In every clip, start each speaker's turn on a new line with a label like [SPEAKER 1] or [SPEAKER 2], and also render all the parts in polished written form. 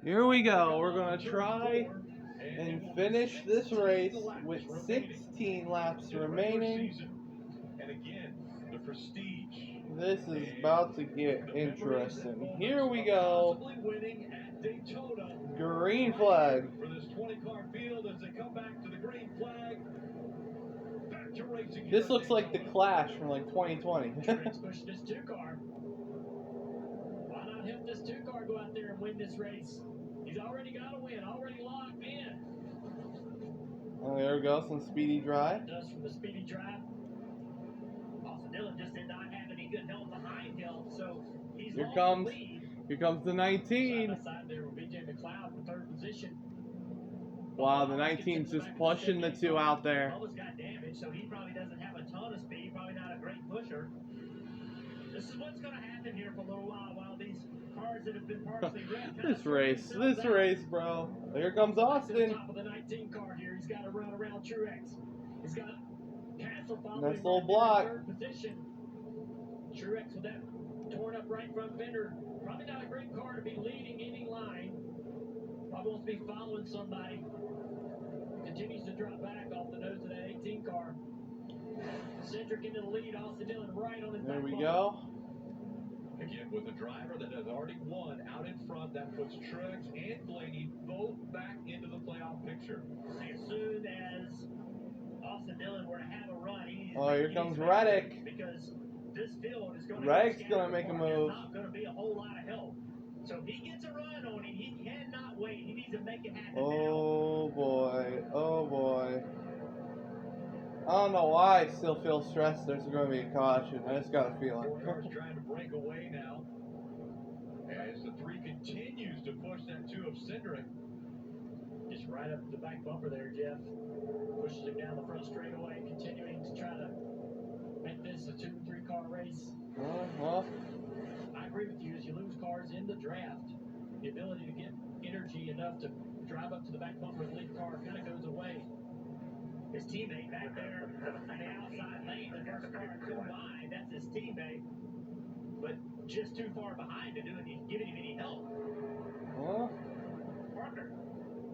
[SPEAKER 1] Here we go. We're going to try and finish this race with 16 laps remaining.
[SPEAKER 2] And again, the prestige.
[SPEAKER 1] This is about to get interesting. Here we go. Green flag.
[SPEAKER 2] For this 20-car field as they come back to the green flag. Back to racing.
[SPEAKER 1] This looks like the Clash from like 2020.
[SPEAKER 3] Pushing this 2-car. Why not help this 2-car go out there and win this race? He's already got a win, already locked in.
[SPEAKER 1] Oh, there we go, some speedy drive.
[SPEAKER 3] Does from the speedy drive. Austin Dillon just did not have any good help behind him, so he's
[SPEAKER 1] Here comes the 19.
[SPEAKER 3] Side by side there with BJ McLeod for third position.
[SPEAKER 1] Wow, the 19's just pushing the 2 out there.
[SPEAKER 3] Bubba's got damage, so he probably doesn't have a ton of speed, probably not a great pusher. This is what's going to happen here for a little while these cars that have been partially wrecked.
[SPEAKER 1] This race, bro. Here comes Austin.
[SPEAKER 3] Top of the 19 car here. He's got to run around Truex. He's got Castle following
[SPEAKER 1] nice little block.
[SPEAKER 3] Third position. Truex with that torn up right front fender. Probably not a great car to be leading any line. Probably wants to be following somebody. Continues to drop back off the nose of that 18 car. Cedric into the lead. Austin Dillon right on his
[SPEAKER 1] There
[SPEAKER 3] back
[SPEAKER 1] we
[SPEAKER 3] bumper.
[SPEAKER 1] go.
[SPEAKER 2] Again, with a driver that has already won out in front, that puts Truex and Blaney both back into the playoff picture.
[SPEAKER 3] As soon as Austin Dillon were to have a run,
[SPEAKER 1] here comes Reddick.
[SPEAKER 3] Because this field is going to
[SPEAKER 1] Reddick's going to make a move.
[SPEAKER 3] There's not going to be a whole lot of help. So if he gets a run on him, he cannot wait. He needs to make it happen
[SPEAKER 1] Oh boy, oh boy. I don't know why I still feel stressed there's going to be a caution. I just got a feeling.
[SPEAKER 2] 4 cars trying to break away now. As the 3 continues to push that 2 of Cedric.
[SPEAKER 3] Just right up the back bumper there, Jeff. Pushes him down the front straightaway, continuing to try to make this a 2 and 3 car race.
[SPEAKER 1] Well,
[SPEAKER 3] I agree with you. As you lose cars in the draft, the ability to get energy enough to drive up to the back bumper of the lead car kind of goes away. His teammate back there on the outside lane, the first car to by, that's his teammate, but just too far behind to giving him any help. Parker.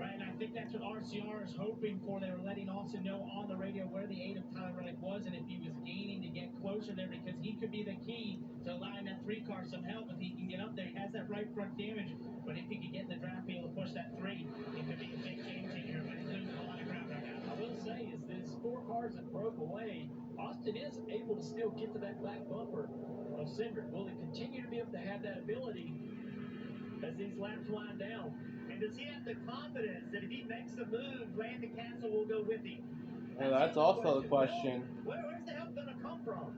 [SPEAKER 4] Right, and I think that's what RCR is hoping for. They were letting Austin know on the radio where the 8 of Tyler Reddick was, and if he was gaining to get closer there, because he could be the key to allowing that 3 car some help if he can get up there. He has that right front damage, but if he could get in the draft, be able to push that 3, it could be a big game changer, but he's losing a lot of ground right now.
[SPEAKER 3] I will say is these 4 cars that broke away, Austin is able to still get to that back bumper of Cindric. Will he continue to be able to have that ability as these laps wind down? And does he have the confidence that if he makes a move, Landon Castle will go with him?
[SPEAKER 1] yeah, that's also the question.
[SPEAKER 3] Where's the help going to come from?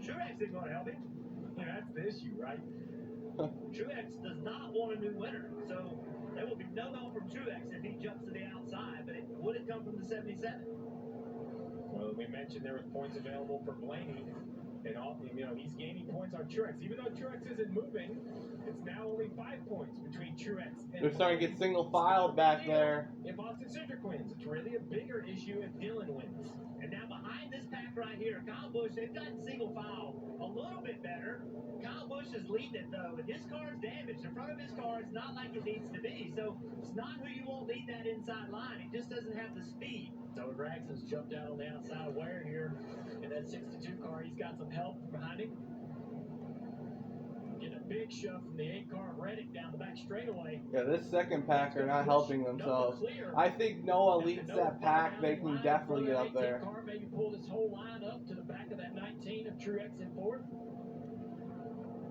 [SPEAKER 3] Truex isn't going to help him. Yeah, that's the issue, right? Truex does not want a new winner, so there will be no help from Truex if he jumps to the outside, but it would have come from the 77.
[SPEAKER 5] Well, we mentioned there was points available for Blaney, and he's gaining points on Truex. Even though Truex isn't moving, it's now only 5 points between Truex and
[SPEAKER 1] They're starting to get single filed back there.
[SPEAKER 5] If Austin Cindric wins, it's really a bigger issue if Dillon wins.
[SPEAKER 3] And now behind this pack right here, Kyle Busch, they've gotten single file a little bit better. Kyle Busch is leading it, though, and his car is damaged. The front of his car is not like it needs to be, so it's not who you want lead that inside line. He just doesn't have the speed.
[SPEAKER 4] So Braxton's jumped out on the outside of Ware here in that 62 car. He's got some help behind him. Getting a big shove from the 8 car Reddick down the back straightaway.
[SPEAKER 1] Yeah, this second pack are not helping themselves. I think Noah leads that pack. They can definitely get up there.
[SPEAKER 4] Car maybe pull this whole line up to the back of that 19 of Truex in 4th.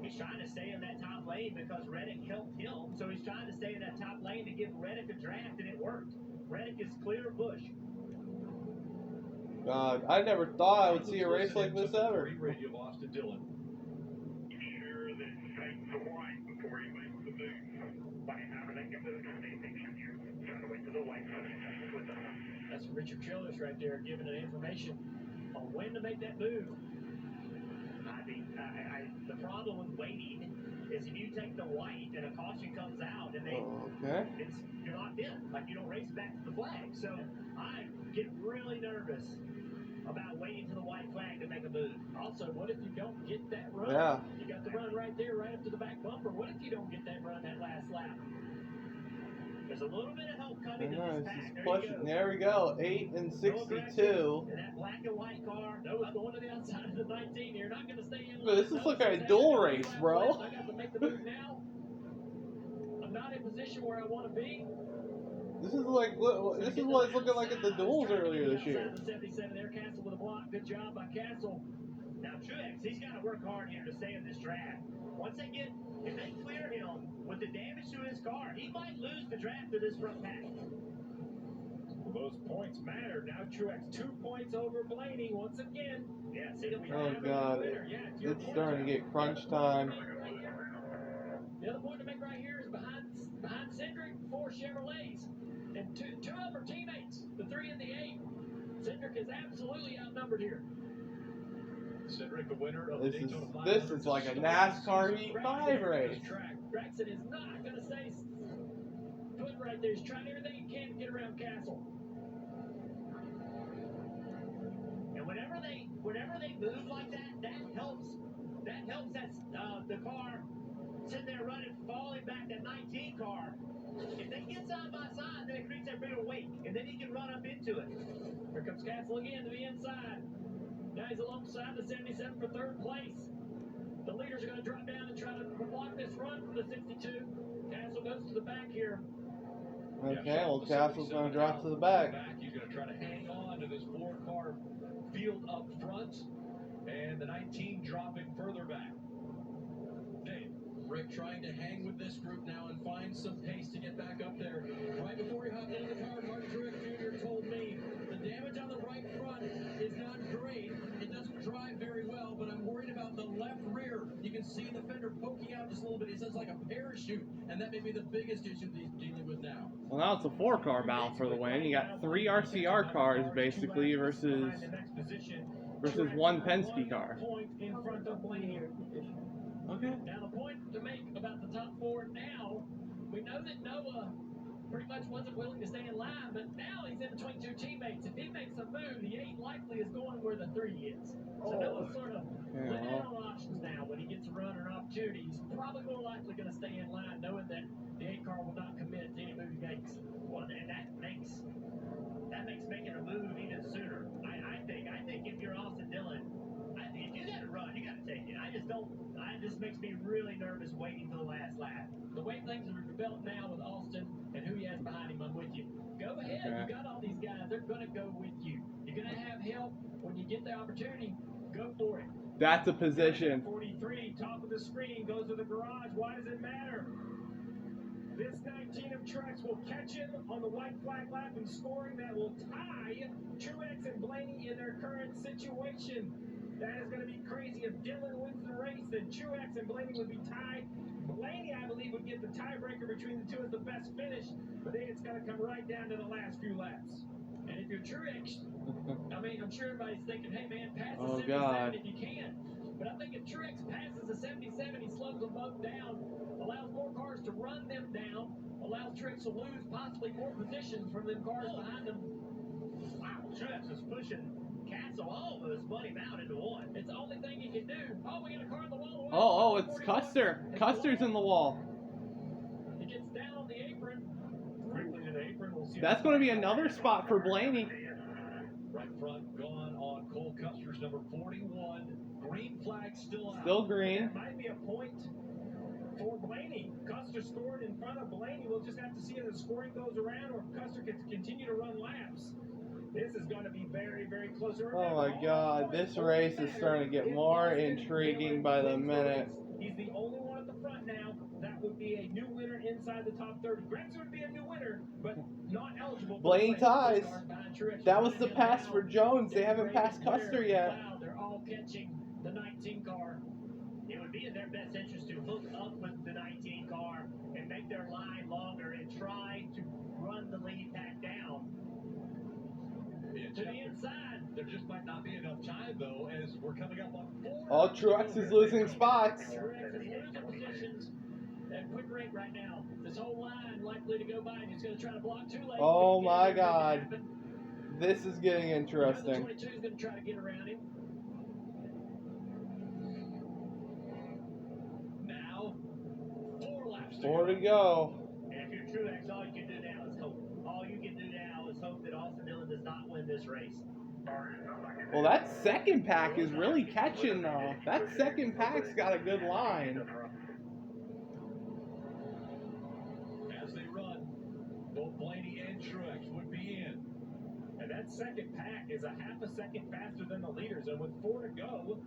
[SPEAKER 3] He's trying to stay in that top lane because Reddick helped him. So he's trying to stay in that top lane to give Reddick a draft, and it worked. Reddick is clear of Busch.
[SPEAKER 1] God, I never thought I would see a race like this ever.
[SPEAKER 2] Radio of Austin Dillon.
[SPEAKER 6] Be sure that take the white before you make the move. By the time they can move, they try to wait to the white with them.
[SPEAKER 4] That's Richard Childress right there giving an information on when to make that move.
[SPEAKER 3] The problem with waiting is if you take the white and a caution comes out and you're locked in. Like you don't race back to the flag. So I get really nervous about waiting for the white flag to make a move. Also, what if you don't get that run?
[SPEAKER 1] Yeah.
[SPEAKER 3] You got the run right there, right up to the back bumper. What if you don't get that run that last lap? There's a little bit of help coming in this pack.
[SPEAKER 1] He's pushing. There we go. 8 and 62.
[SPEAKER 3] And that black and white car, Noah's going to the outside of the 19. You're not going to stay in line.
[SPEAKER 1] This is like a dual race, bro.
[SPEAKER 3] I got to make the move now. I'm not in position where I want to be.
[SPEAKER 1] This is like this is what it's looking like at the duels earlier this year.
[SPEAKER 3] The 77 there, Castle with a block. Good job by Castle.
[SPEAKER 6] Now Truex, he's got to work hard here to stay in this draft. Once they get, if they clear him with the damage to his car, he might lose the draft to this front pack.
[SPEAKER 5] Well, those points matter. Now Truex 2 points over Blaney once again.
[SPEAKER 6] Yeah, see,
[SPEAKER 1] Oh God, it's starting to get crunch time.
[SPEAKER 3] The other point to make right here is behind Cedric, 4 Chevrolets, and two of them are teammates, the 3 and the 8. Cedric is absolutely outnumbered here.
[SPEAKER 2] Cedric, the winner of
[SPEAKER 1] This
[SPEAKER 2] the
[SPEAKER 1] is
[SPEAKER 2] Daytona 500.
[SPEAKER 1] like a NASCAR Heat 5 race.
[SPEAKER 3] Braxton is not going to stay put right there. He's trying everything he can to get around Castle.
[SPEAKER 6] And whenever they move like that, that helps that the car sitting there running, falling back, that 19 car. If they get side by side, then it creates that bigger weight, and then he can run up into it.
[SPEAKER 3] Here comes Castle again to the inside. Now he's alongside the 77 for 3rd place. The leaders are going to drop down and try to block this run from the 62. Castle goes to the back here.
[SPEAKER 1] Okay, well Castle's going to drop to the back.
[SPEAKER 2] He's going to try to hang on to this 4-car field up front, and the 19 dropping further back. Dave.
[SPEAKER 7] Rick trying to hang with this group now and find some pace to get back up there. Right before he hopped into the car, Martin Truex Jr. told me the damage on the right front is not great. It doesn't drive very well, but I'm worried about the left rear. You can see the fender poking out just a little bit. It says like a parachute, and that may be the biggest issue that he's dealing with now.
[SPEAKER 1] Well, now it's a 4-car battle for the win. You got 3 RCR cars basically versus 1 Penske car.
[SPEAKER 3] Point in front of Blaney.
[SPEAKER 1] Okay.
[SPEAKER 3] Now the point to make about the top 4 now, we know that Noah pretty much wasn't willing to stay in line, but now he's in between 2 teammates. If he makes a move, the 8 likely is going where the 3 is. So Noah's sort of limited on options now. When he gets a run or an opportunity, he's probably more likely going to stay in line, knowing that the 8 car will not commit to any move he makes.
[SPEAKER 6] Well, and that makes making a move even sooner. I think if you're Austin Dillon, if you got to run, you got to take it. This makes me really nervous waiting till the last lap.
[SPEAKER 3] The way things are developed now with Austin and who he has behind him, I'm with you. Go ahead.
[SPEAKER 1] Okay.
[SPEAKER 3] You got all these guys. They're going to go with you. You're going to have help. When you get the opportunity, go for it.
[SPEAKER 1] That's a position.
[SPEAKER 5] 43, top of the screen, goes to the garage. Why does it matter? This 19 of Truex will catch him on the white flag lap and scoring that will tie Truex and Blaney in their current situation. That is going to be crazy. If Dillon wins the race, then Truex and Blaney would be tied. Blaney, I believe, would get the tiebreaker between the 2 as the best finish, but then it's going to come right down to the last few laps.
[SPEAKER 3] And if you're Truex, I mean, I'm sure everybody's thinking, hey, man, pass the
[SPEAKER 1] Oh,
[SPEAKER 3] 77
[SPEAKER 1] God.
[SPEAKER 3] if you can. But I think if Truex passes the 77, he slows them both down, allows more cars to run them down, allows Truex to lose possibly more positions from them cars behind them.
[SPEAKER 6] Wow, Truex is pushing Castle almost money out into 1.
[SPEAKER 3] It's the only thing he can do. Oh, we got a car in the wall.
[SPEAKER 1] Oh, it's Custer. Custer's in the wall.
[SPEAKER 3] He gets down on the apron.
[SPEAKER 5] Quickly to the apron. We'll see.
[SPEAKER 1] That's going to be another spot for Blaney.
[SPEAKER 2] Right front gone on Cole Custer's number 41. Green flag still out.
[SPEAKER 1] Still green.
[SPEAKER 5] That might be a point for Blaney. Custer scored in front of Blaney. We'll just have to see if the scoring goes around or if Custer can continue to run laps. This is going to be very, very close.
[SPEAKER 1] Oh my God, this race is starting to get more intriguing by the minute.
[SPEAKER 5] He's the only one at the front now. That would be a new winner inside the top 30. Gregson would be a new winner, but not eligible.
[SPEAKER 1] Blaney ties. That was the pass for Jones. They haven't passed Custer yet.
[SPEAKER 3] They're all catching the 19 car.
[SPEAKER 6] It would be in their best interest to hook up with the 19 car and make their line longer and try to run the lead pack down.
[SPEAKER 3] To the inside.
[SPEAKER 2] There just might not be enough time, though, as we're coming up on 4.
[SPEAKER 1] Oh, Truex is losing spots.
[SPEAKER 3] Truex is losing positions at quick rate right now. This whole line likely to go by, and he's going to try to block 2 lanes.
[SPEAKER 1] Oh my God. This is getting interesting.
[SPEAKER 3] 22 is going to try to get around him.
[SPEAKER 2] Now, 4 laps.
[SPEAKER 1] 4 to go.
[SPEAKER 6] And if you're Truex, all you can do now is hope. All you can do now is hope that Austin Dillon does not win this race.
[SPEAKER 1] Well, that second pack is really catching, though. That second pack's got a good line.
[SPEAKER 2] As they run, both Blaney and Truex would be in.
[SPEAKER 5] And that second pack is a half a second faster than the leaders. And with 4 to go,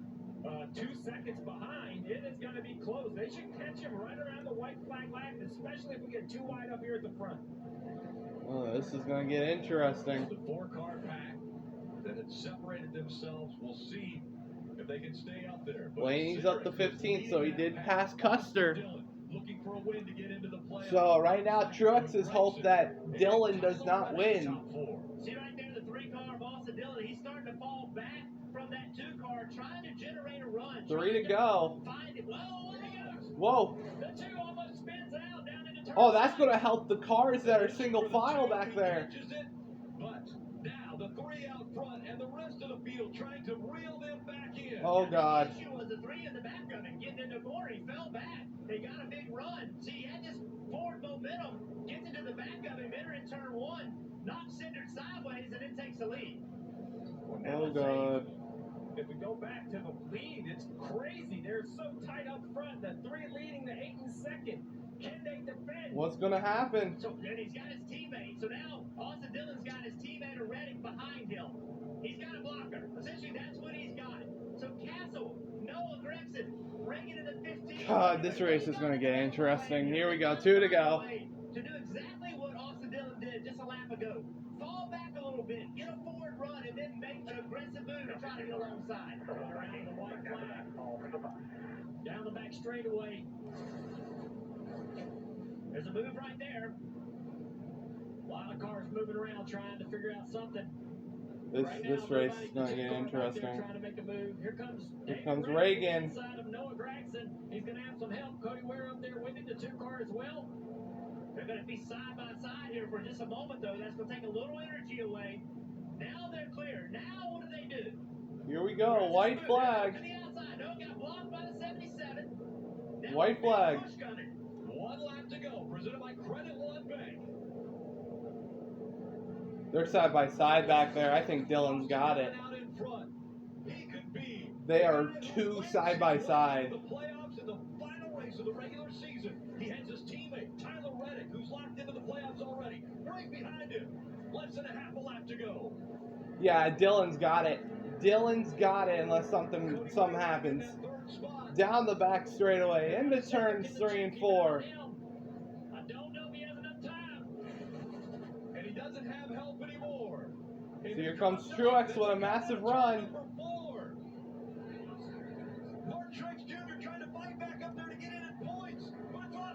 [SPEAKER 5] 2 seconds behind, it is going to be close. They should catch him right around the white flag lap, especially if we get too wide up here at the front.
[SPEAKER 1] Oh, this is going to get interesting.
[SPEAKER 2] The 4-car pack that had separated themselves. We'll see if they can stay up there. But
[SPEAKER 1] Blaney's up to 15th, so he did pass Custer.
[SPEAKER 2] Looking for a win to get into the playoffs.
[SPEAKER 1] So right now, Truex's hope that Dillon does not win.
[SPEAKER 6] See right there, the 3-car of Austin Dillon. He's starting to fall back from that 2-car, trying to generate a run.
[SPEAKER 1] 3 to go.
[SPEAKER 6] Find it. Whoa, there he goes.
[SPEAKER 1] Whoa.
[SPEAKER 6] The 2 almost spins out down into turn.
[SPEAKER 1] Oh, that's going to help the cars that are single file back there.
[SPEAKER 2] But now the 3 out front and the rest of the field trying to reel them back in.
[SPEAKER 1] Oh, God.
[SPEAKER 6] The issue was the 3 in the back of him getting into the corner. He fell back. They got a big run. See, he had this forward momentum, gets into the back of him, entering turn 1, knocks Cindric sideways, and then takes the lead.
[SPEAKER 1] Oh, God.
[SPEAKER 5] If we go back to the lead, it's crazy. They're so tight up front. The 3 leading, the 8 in second. Can they defend?
[SPEAKER 1] What's going to happen?
[SPEAKER 6] So then he's got his teammate. So now Austin Dillon's got his teammate Reddick behind him. He's got a blocker. Essentially, that's what he's got. So Castle, Noah Gregson, bringing in the 15.
[SPEAKER 1] God, this race is going to get interesting. Here we go, 2 to go.
[SPEAKER 6] To do exactly what Austin Dillon did just a lap ago. Fall back a little bit, get a forward run, and then make an aggressive move to try to get alongside.
[SPEAKER 3] Around the white flag. Down the back straightaway.
[SPEAKER 6] There's a move right there.
[SPEAKER 3] A lot of cars moving around trying to figure out something.
[SPEAKER 1] This race is going to get interesting.
[SPEAKER 3] Trying to make a move. Here
[SPEAKER 1] comes Reagan.
[SPEAKER 3] Inside of Noah Gregson. He's going to have some help. Cody Ware up there with him, the 2-car as well.
[SPEAKER 6] They're going to be side by side here for just a moment, though. That's going to take a little energy away. Now they're clear. Now what do?
[SPEAKER 1] Here we go, white flag.
[SPEAKER 6] To the outside. No, got blocked by the 77. Now
[SPEAKER 1] White flag.
[SPEAKER 6] push coming.
[SPEAKER 2] 1 lap to go, presented by Credit One Bank.
[SPEAKER 1] They're side by side back there. I think Dillon's got it.
[SPEAKER 2] Out in front. He could be
[SPEAKER 1] They are 2 side by side.
[SPEAKER 2] the playoffs in the final race of the regular season. He has his teammate Tyler Reddick, who's locked into the playoffs already, right behind him. Less than a half a lap to go.
[SPEAKER 1] Yeah, Dillon's got it. Dillon's got it unless something happens. Down the back straightaway into turns 3 and 4.
[SPEAKER 3] I don't know if he has enough time.
[SPEAKER 2] And he doesn't have help anymore.
[SPEAKER 1] So here comes Truex with a massive run.
[SPEAKER 2] Mark Truex Jr. trying to fight back up there to get in at points.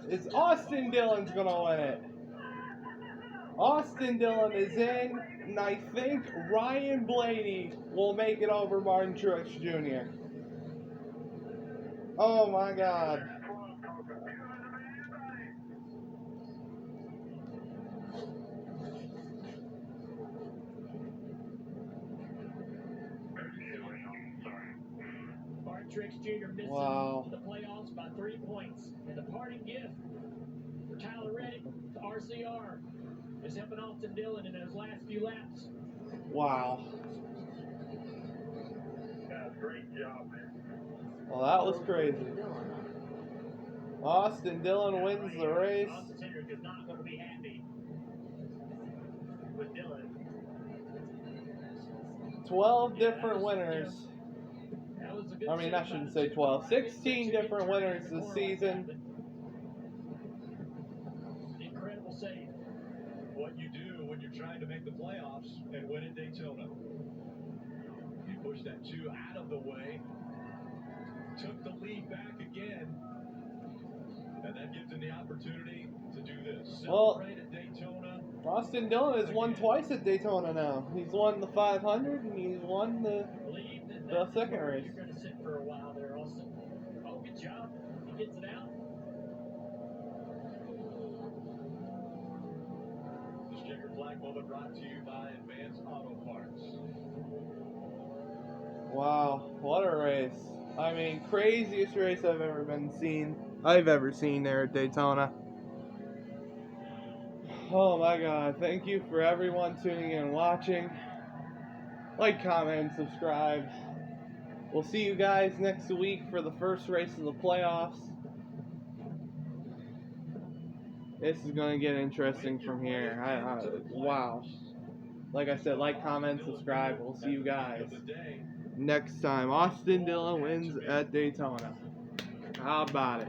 [SPEAKER 1] It's Austin Dillon's going to win it. Austin Dillon is in, and I think Ryan Blaney will make it over Martin Truex Jr. Oh my God.
[SPEAKER 3] Martin Truex Jr. missing
[SPEAKER 1] Wow.
[SPEAKER 3] the playoffs by 3 points. And the parting gift for Tyler Reddick, the RCR, is helping Austin Dillon in those last few laps.
[SPEAKER 1] Wow.
[SPEAKER 5] Great job, man.
[SPEAKER 1] Well, that was crazy. Austin Dillon wins the race.
[SPEAKER 6] Austin Cindric is not going to be happy with Dillon.
[SPEAKER 1] 12 different winners.
[SPEAKER 3] That was a good
[SPEAKER 1] I mean, I
[SPEAKER 3] save
[SPEAKER 1] shouldn't
[SPEAKER 3] by
[SPEAKER 1] say
[SPEAKER 3] the
[SPEAKER 1] 12.
[SPEAKER 3] 2-car.
[SPEAKER 1] 16 different winners this season.
[SPEAKER 3] Incredible save.
[SPEAKER 2] What you do when you're trying to make the playoffs and win at Daytona. You push that 2 out of the way. Took the lead back again. And that gives him the opportunity to do this.
[SPEAKER 1] Well,
[SPEAKER 2] Celebrate at Daytona.
[SPEAKER 1] Austin Dillon has won twice at Daytona now. He's won the 500 and he's won the second race.
[SPEAKER 3] You're going to sit for a while there, Austin. Oh, good job. He gets it out.
[SPEAKER 2] This checker flag bike moment brought to you by Advanced Auto Parts.
[SPEAKER 1] Wow, what a race. I mean, craziest race I've ever seen there at Daytona. Oh my God, thank you for everyone tuning in and watching. Like, comment, subscribe. We'll see you guys next week for the first race of the playoffs. This is going to get interesting from here. Wow. Like I said, like, comment, subscribe. We'll see you guys next time. Austin Dillon wins at Daytona. How about it?